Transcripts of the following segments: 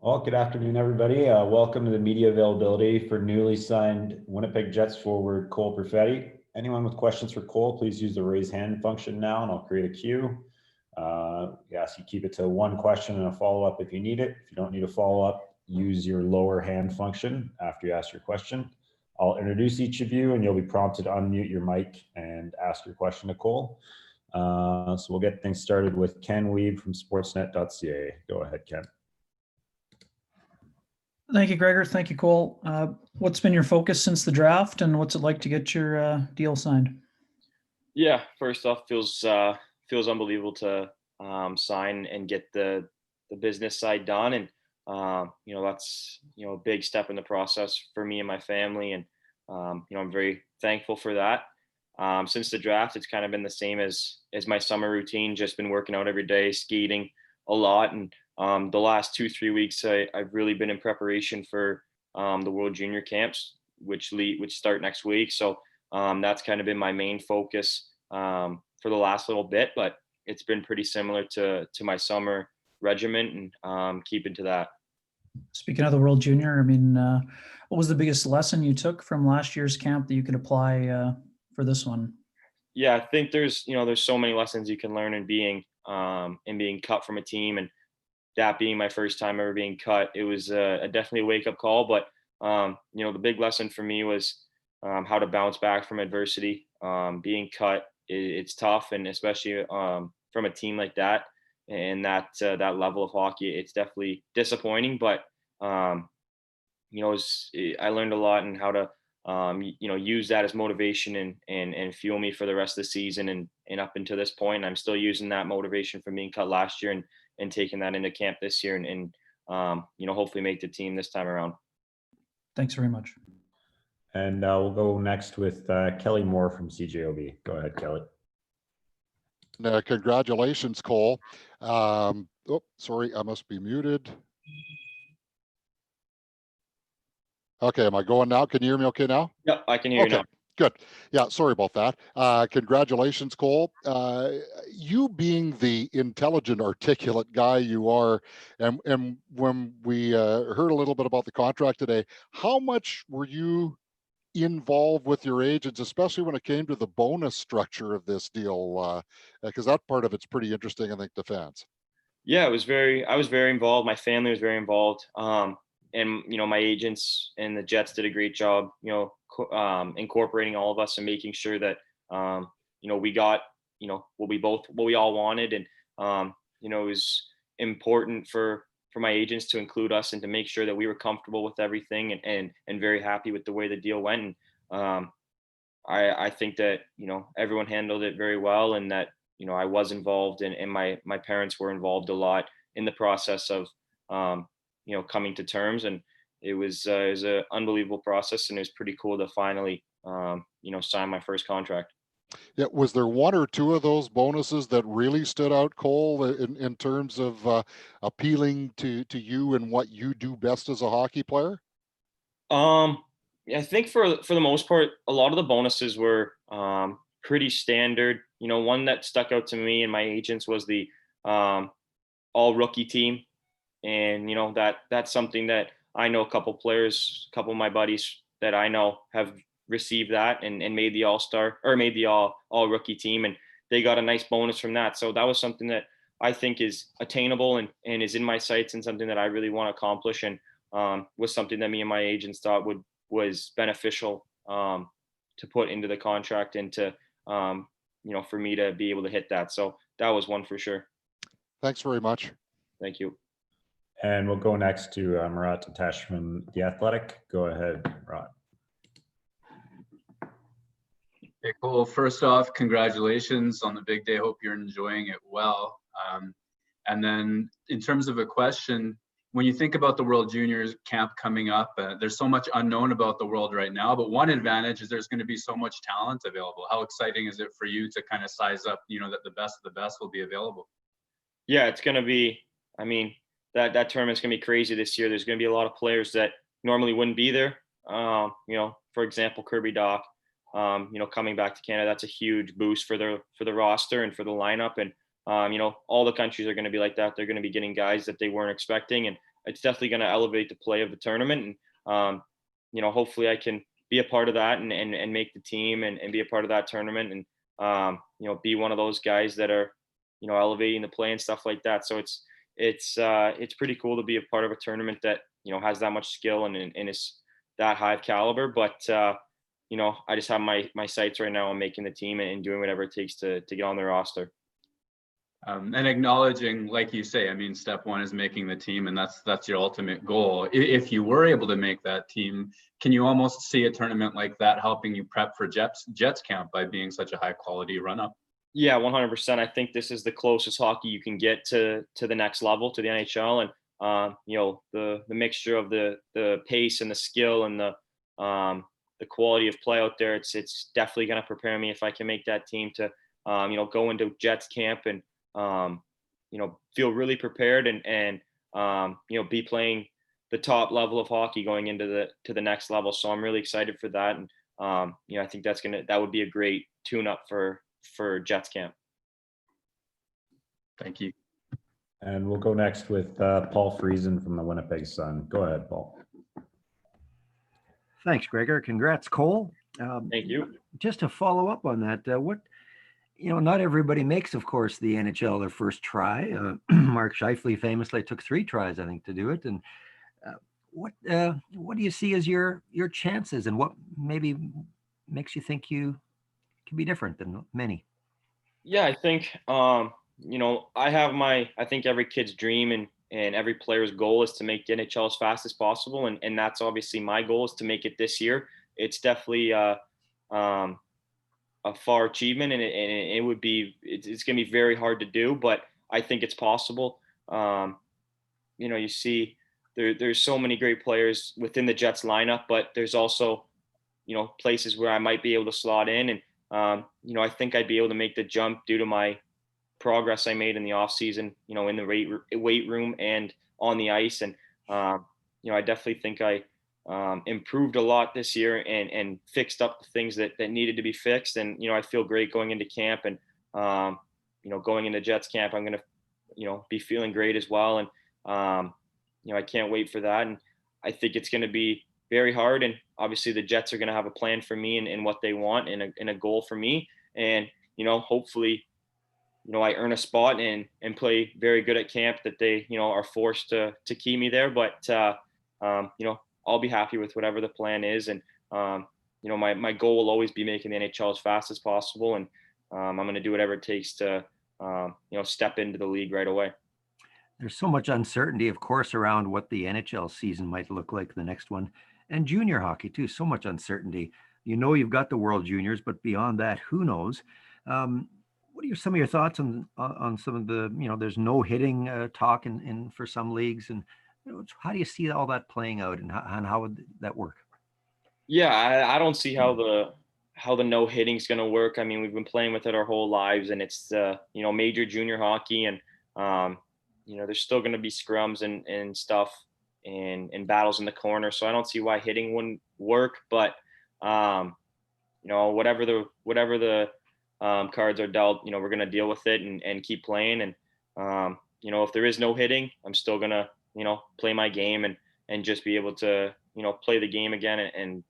Well, good afternoon, everybody. Welcome to the media availability for newly signed Winnipeg Jets forward Cole Perfetti. Anyone with questions for Cole, please use the raise hand function now and I'll create a queue. We ask you keep it to one question and a follow-up if you need it. If you don't need a follow-up, use your lower hand function after you ask your question. I'll introduce each of you and you'll be prompted to unmute your mic and ask your question to Cole. So we'll get things started with Ken Weeb from sportsnet.ca. Go ahead, Ken. Thank you, Gregor. Thank you, Cole. What's been your focus since the draft, and what's it like to get your deal signed? Yeah, first off, feels unbelievable to sign and get the business side done, and that's a big step in the process for me and my family, and I'm very thankful for that. Since the draft, it's kind of been the same as my summer routine. Just been working out every day, skating a lot, and the last 2-3 weeks, I've really been in preparation for the World Junior camps, which start next week. So that's kind of been my main focus for the last little bit, but it's been pretty similar to my summer regimen, and keeping to that. Speaking of the World Junior, what was the biggest lesson you took from last year's camp that you could apply for this one? Yeah, I think there's so many lessons you can learn in being cut from a team, and that being my first time ever being cut. It was definitely a wake-up call, but the big lesson for me was how to bounce back from adversity. Being cut, it's tough, and especially from a team like that and that level of hockey, it's definitely disappointing. But I learned a lot in how to use that as motivation and fuel me for the rest of the season and up until this point. I'm still using that motivation from being cut last year and taking that into camp this year and hopefully make the team this time around. Thanks very much. And we'll go next with Kelly Moore from CJOB. Go ahead, Kelly. Congratulations, Cole. Sorry, I must be muted. Okay, am I going now? Can you hear me okay now? Yep, I can hear you now. Good. Yeah, sorry about that. Congratulations, Cole. You being the intelligent, articulate guy you are, and when we heard a little bit about the contract today, how much were you involved with your agents, especially when it came to the bonus structure of this deal? Because that part of it's pretty interesting, I think, to fans. Yeah, I was very involved. My family was very involved. And my agents and the Jets did a great job, incorporating all of us and making sure that we got what we all wanted, and it was important for my agents to include us and to make sure that we were comfortable with everything and very happy with the way the deal went. And I think that everyone handled it very well, and that I was involved, and my parents were involved a lot in the process of coming to terms, and it was an unbelievable process, and it was pretty cool to finally sign my first contract. Yeah, was there one or two of those bonuses that really stood out, Cole, in terms of appealing to you and what you do best as a hockey player? I think for the most part, a lot of the bonuses were pretty standard. One that stuck out to me and my agents was the all rookie team. And that's something that I know a couple of my buddies that I know have received that and made the all-star or made the all rookie team, and they got a nice bonus from that. So that was something that I think is attainable and is in my sights, and something that I really want to accomplish, and was something that me and my agents thought was beneficial to put into the contract, and to for me to be able to hit that. So that was one for sure. Thanks very much. Thank you. And we'll go next to Murat Atesh from The Athletic. Go ahead, Murat. Hey, Cole. First off, congratulations on the big day. Hope you're enjoying it well. And then in terms of a question, when you think about the World Juniors camp coming up, there's so much unknown about the world right now, but one advantage is there's going to be so much talent available. How exciting is it for you to kind of size up, that the best of the best will be available? Yeah, it's going to be, that tournament's going to be crazy this year. There's going to be a lot of players that normally wouldn't be there. For example, Kirby Dach, coming back to Canada, that's a huge boost for the roster and for the lineup. And, all the countries are going to be like that. They're going to be getting guys that they weren't expecting. And it's definitely going to elevate the play of the tournament. And, hopefully I can be a part of that and make the team and be a part of that tournament and, be one of those guys that are, elevating the play and stuff like that. So it's pretty cool to be a part of a tournament that, has that much skill and is that high of caliber. But, I just have my sights right now on making the team and doing whatever it takes to get on the roster. And acknowledging, like you say, I mean, step one is making the team, and that's your ultimate goal. If you were able to make that team, can you almost see a tournament like that helping you prep for Jets camp by being such a high quality run up? Yeah, 100%. I think this is the closest hockey you can get to the next level, to the NHL, and the mixture of the pace and the skill and the quality of play out there. It's definitely going to prepare me if I can make that team to go into Jets camp and feel really prepared and be playing the top level of hockey going into the next level. So I'm really excited for that. And, I think that would be a great tune up for Jets camp. Thank you. And we'll go next with Paul.Friesen from the Winnipeg Sun. Go ahead, Paul. Thanks, Gregor. Congrats, Cole. Thank you. Just to follow up on that, not everybody makes, of course, the NHL their first try. Mark Scheifele famously took 3 tries, I think, to do it. And what do you see as your chances, and what maybe makes you think you can be different than many? Yeah, I think I think every kid's dream and every player's goal is to make the NHL as fast as possible, and that's obviously my goal, is to make it this year. It's definitely a far achievement, and it's going to be very hard to do, but I think it's possible. You see there's so many great players within the Jets lineup, but there's also, places where I might be able to slot in. And, I think I'd be able to make the jump due to my progress I made in the off season, in the weight room and on the ice. And, I definitely think I improved a lot this year and fixed up the things that needed to be fixed. And, I feel great going into camp, and, going into Jets camp, I'm going to, be feeling great as well. And, I can't wait for that. And I think it's going to be very hard. And obviously the Jets are going to have a plan for me and what they want and a goal for me. And, hopefully, I earn a spot and play very good at camp, that they, are forced to keep me there. But, I'll be happy with whatever the plan is. And, my goal will always be making the NHL as fast as possible. And I'm going to do whatever it takes to, step into the league right away. There's so much uncertainty, of course, around what the NHL season might look like, the next one, and junior hockey too. So much uncertainty. You've got the World Juniors, but beyond that, who knows? What are some of your thoughts on some of the, there's no hitting talk in for some leagues, and how do you see all that playing out, and how would that work? Yeah, I don't see how the no hitting is going to work. I mean, we've been playing with it our whole lives, and it's major junior hockey, and there's still going to be scrums and stuff and battles in the corner. So I don't see why hitting wouldn't work. But whatever the cards are dealt, we're going to deal with it and keep playing. And if there is no hitting, I'm still going to play my game and just be able to play the game again and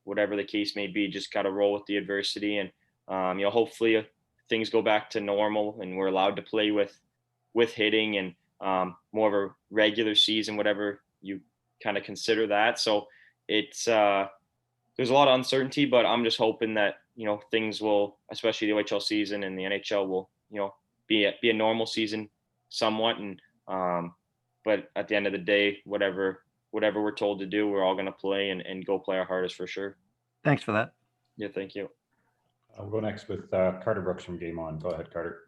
whatever the case may be, just gotta roll with the adversity. And hopefully things go back to normal and we're allowed to play with hitting and more of a regular season, whatever you kind of consider that. So it's there's a lot of uncertainty, but I'm just hoping that things will, especially the OHL season and the NHL will be a normal season somewhat. And but at the end of the day, whatever we're told to do, we're all going to play and go play our hardest for sure. Thanks for that. Yeah, thank you. I'll go next with Carter Brooks from Game On. Go ahead, Carter.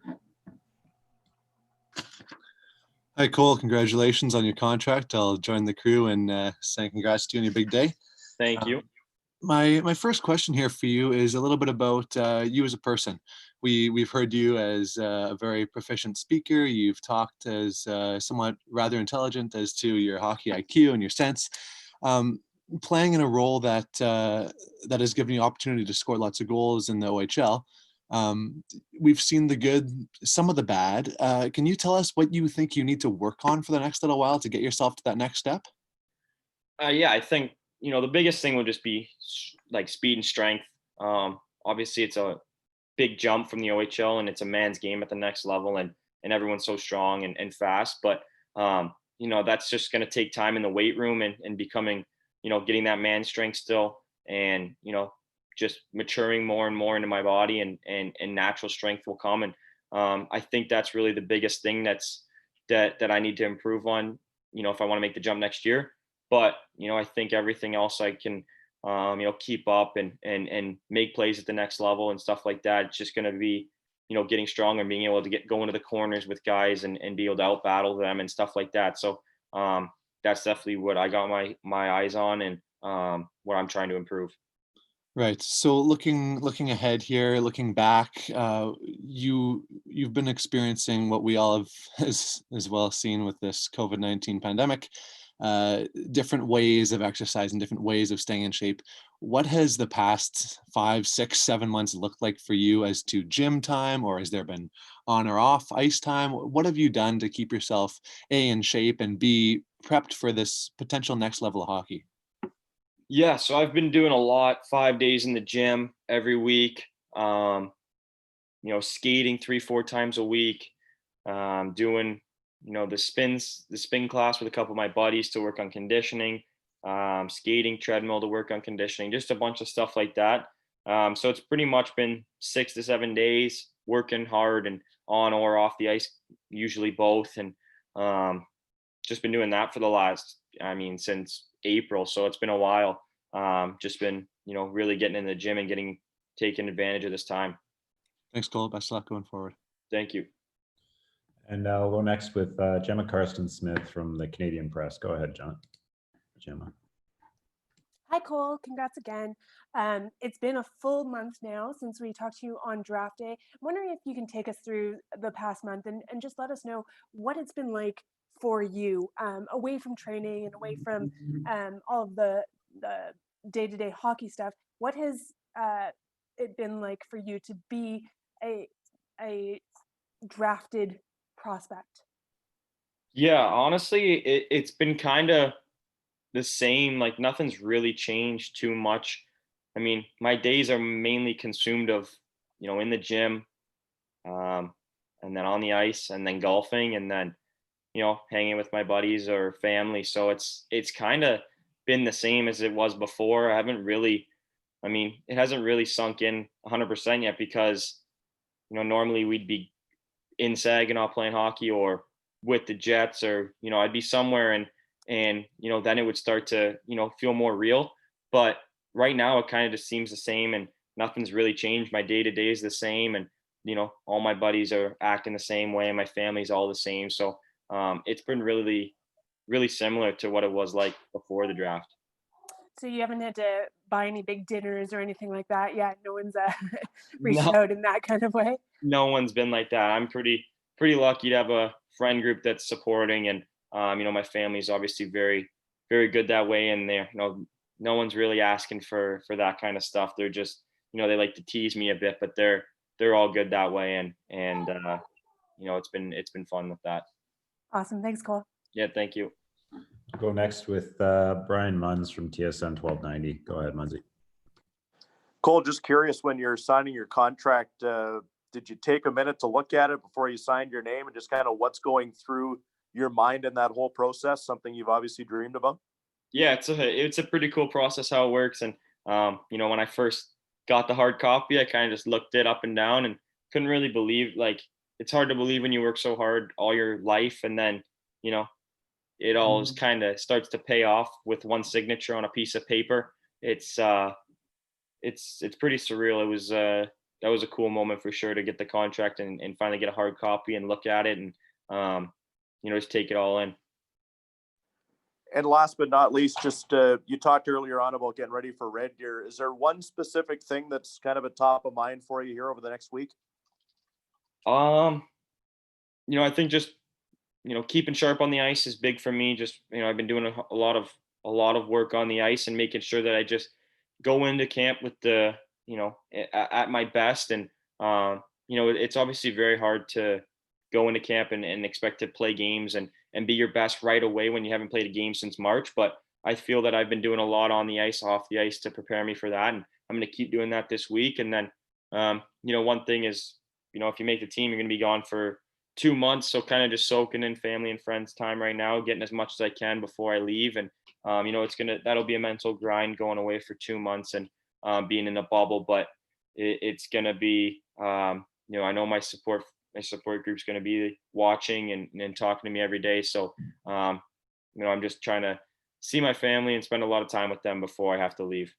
Hi, Cole. Congratulations on your contract. I'll join the crew and saying congrats to you on your big day. Thank you. My first question here for you is a little bit about you as a person. We've heard you as a very proficient speaker. You've talked as somewhat rather intelligent as to your hockey IQ and your sense. Playing in a role that has given you opportunity to score lots of goals in the OHL, We've seen the good, some of the bad. Can you tell us what you think you need to work on for the next little while to get yourself to that next step? Yeah, I think, the biggest thing will just be like speed and strength. Obviously, it's a big jump from the OHL, and it's a man's game at the next level, and everyone's so strong and fast. But that's just going to take time in the weight room and becoming, getting that man strength still, and just maturing more and more into my body, and natural strength will come. And I think that's really the biggest thing that I need to improve on, if I want to make the jump next year. But I think everything else I can keep up and make plays at the next level and stuff like that. It's just going to be getting stronger and being able to go into the corners with guys and be able to out battle them and stuff like that. So that's definitely what I got my eyes on, and what I'm trying to improve. Right. So looking ahead here, looking back, you've been experiencing what we all have as well seen with this COVID-19 pandemic, different ways of exercise and different ways of staying in shape. What has the past 5, 6, 7 months looked like for you as to gym time, or has there been on or off ice time? What have you done to keep yourself A, in shape, and B, prepped for this potential next level of hockey? Yeah, so I've been doing a lot, 5 days in the gym every week. Skating 3, 4 times a week. Doing, the spin class with a couple of my buddies to work on conditioning. Skating, treadmill to work on conditioning, just a bunch of stuff like that. So it's pretty much been 6 to 7 days working hard and on or off the ice, usually both. And just been doing that for the last, since April. So it's been a while. Just been, really getting in the gym and taking advantage of this time. Thanks, Cole. Best of luck going forward. Thank you. And we'll go next with Gemma Karstens-Smith from the Canadian Press. Go ahead, Gemma. Hi, Cole. Congrats again. It's been a full month now since we talked to you on draft day. I'm wondering if you can take us through the past month and just let us know what it's been like for you, away from training and away from all of the day-to-day hockey stuff. What has it been like for you to be a drafted prospect? Yeah, honestly, it's been kind of the same. Like, nothing's really changed too much. My days are mainly consumed of, in the gym, and then on the ice, and then golfing, and then, hanging with my buddies or family. So it's kind of been the same as it was before. It hasn't really sunk in 100% yet, because, normally we'd be in Saginaw playing hockey or with the Jets, or, I'd be somewhere, and then it would start to, feel more real. But right now it kind of just seems the same, and nothing's really changed. My day to day is the same, and, all my buddies are acting the same way, and my family's all the same. So it's been really, really similar to what it was like before the draft. So you haven't had to buy any big dinners or anything like that yet? No one's reached No. out in that kind of way? No one's been like that. I'm pretty lucky to have a friend group that's supporting, and my family's obviously very, very good that way, and they're, no one's really asking for that kind of stuff. They're just, they like to tease me a bit, but they're all good that way, and it's been fun with that. Awesome. Thanks, Cole. Yeah, thank you. Go next with Brian Munz from TSN 1290. Go ahead, Munzy. Cole, just curious, when you're signing your contract, did you take a minute to look at it before you signed your name, and just kind of what's going through your mind in that whole process? Something you've obviously dreamed about? Yeah, it's a pretty cool process how it works. And when I first got the hard copy, I kind of just looked it up and down and couldn't really believe, like, it's hard to believe when you work so hard all your life, and then it all kind of starts to pay off with one signature on a piece of paper. It's pretty surreal. It was that was a cool moment for sure, to get the contract and finally get a hard copy and look at it, and just take it all in. And last but not least, just you talked earlier on about getting ready for Red Deer. Is there one specific thing that's kind of a top of mind for you here over the next week? I think just keeping sharp on the ice is big for me. Just I've been doing a lot of work on the ice, and making sure that I just go into camp with the at my best, and It's obviously very hard to go into camp and expect to play games and be your best right away when you haven't played a game since March. But I feel that I've been doing a lot on the ice, off the ice to prepare me for that. And I'm going to keep doing that this week. And then, one thing is, if you make the team, you're going to be gone for 2 months. So kind of just soaking in family and friends time right now, getting as much as I can before I leave. And, that'll be a mental grind going away for 2 months and being in a bubble, but it's going to be, I know my support group's going to be watching and talking to me every day. So, I'm just trying to see my family and spend a lot of time with them before I have to leave.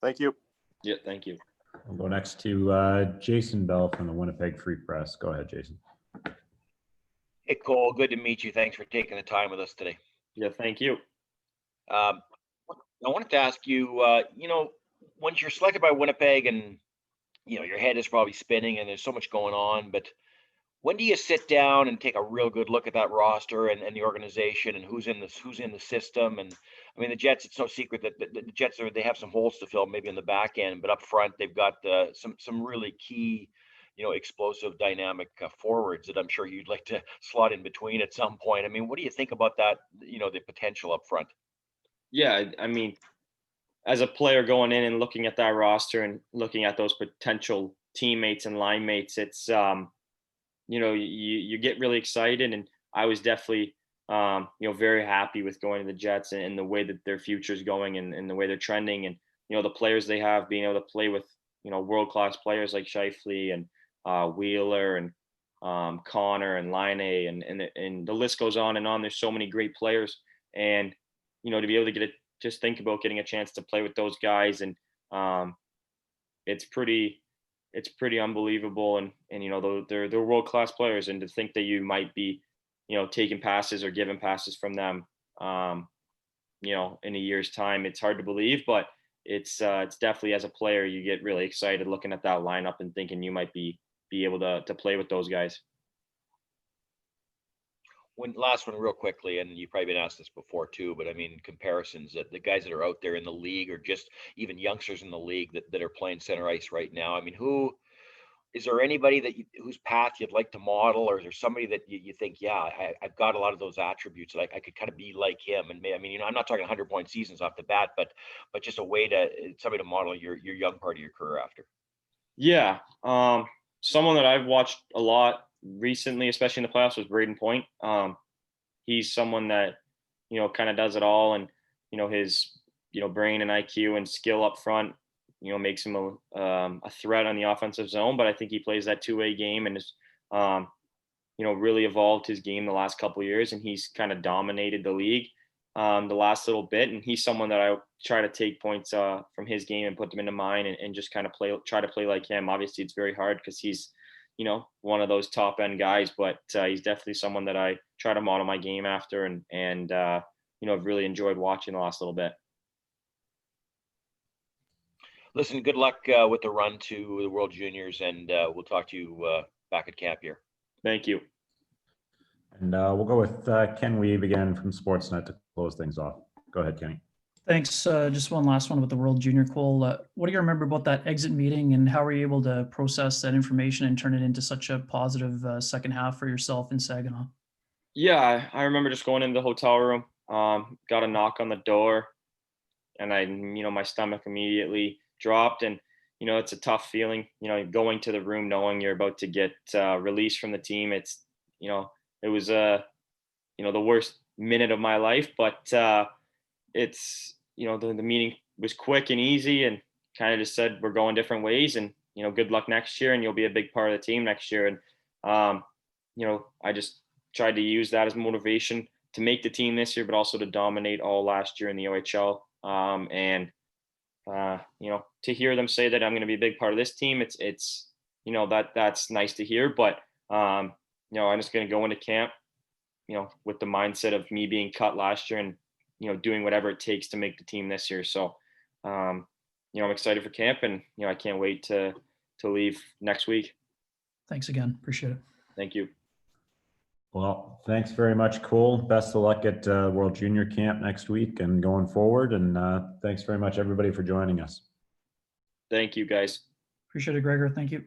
Thank you. Yeah, thank you. We'll go next to Jason Bell from the Winnipeg Free Press. Go ahead, Jason. Hey, Cole, good to meet you. Thanks for taking the time with us today. Yeah, thank you. I wanted to ask you, once you're selected by Winnipeg and, your head is probably spinning and there's so much going on, but when do you sit down and take a real good look at that roster and the organization and who's in the system? And I mean, the Jets, it's no secret that the Jets they have some holes to fill maybe in the back end, but up front, they've got some really key, explosive dynamic forwards that I'm sure you'd like to slot in between at some point. I mean, what do you think about that, the potential up front? Yeah, I mean, as a player going in and looking at that roster and looking at those potential teammates and line mates, it's, you get really excited. And I was definitely, very happy with going to the Jets and the way that their future is going and the way they're trending. And, the players they have, being able to play with, world-class players like Scheifele and Wheeler and Connor and Line and the list goes on and on. There's so many great players. And, to be able to just think about getting a chance to play with those guys. And it's pretty unbelievable. And they're world-class players. And to think that you might be, taking passes or giving passes from them, in a year's time, it's hard to believe, but it's definitely, as a player, you get really excited looking at that lineup and thinking you might be able to play with those guys. Last one real quickly, and you've probably been asked this before too, but I mean, comparisons that the guys that are out there in the league or just even youngsters in the league that are playing center ice right now. I mean, is there anybody whose path you'd like to model, or is there somebody that you think, yeah, I've got a lot of those attributes, like I could kind of be like him? And I mean, I'm not talking 100-point seasons off the bat, but just somebody to model your young part of your career after. Yeah. Someone that I've watched a lot recently, especially in the playoffs, was Braden Point. He's someone that, kind of does it all, and, his, brain and IQ and skill up front, makes him a threat on the offensive zone. But I think he plays that two-way game and has, really evolved his game the last couple of years, and he's kind of dominated the league the last little bit. And he's someone that I try to take points from his game and put them into mine and just kind of try to play like him. Obviously, it's very hard because he's, one of those top end guys, but he's definitely someone that I try to model my game after and I've really enjoyed watching the last little bit. Listen, good luck with the run to the World Juniors, and we'll talk to you back at camp here. Thank you. And we'll go with Ken Weeb again from Sportsnet to close things off. Go ahead, Kenny. Thanks. Just one last one with the World Junior, Cole. What do you remember about that exit meeting, and how were you able to process that information and turn it into such a positive second half for yourself in Saginaw? Yeah, I remember just going into the hotel room, got a knock on the door, and my stomach immediately dropped. And, it's a tough feeling, going to the room knowing you're about to get released from the team. It's, it was, the worst minute of my life, but it's, the meeting was quick and easy and kind of just said, we're going different ways, and, good luck next year, and you'll be a big part of the team next year. And, I just tried to use that as motivation to make the team this year, but also to dominate all last year in the OHL. To hear them say that I'm going to be a big part of this team, it's that's nice to hear. But, I'm just going to go into camp, with the mindset of me being cut last year and, doing whatever it takes to make the team this year. So, I'm excited for camp, and, I can't wait to leave next week. Thanks again. Appreciate it. Thank you. Well, thanks very much, Cole. Best of luck at World Junior Camp next week and going forward. And thanks very much, everybody, for joining us. Thank you, guys. Appreciate it, Gregor. Thank you.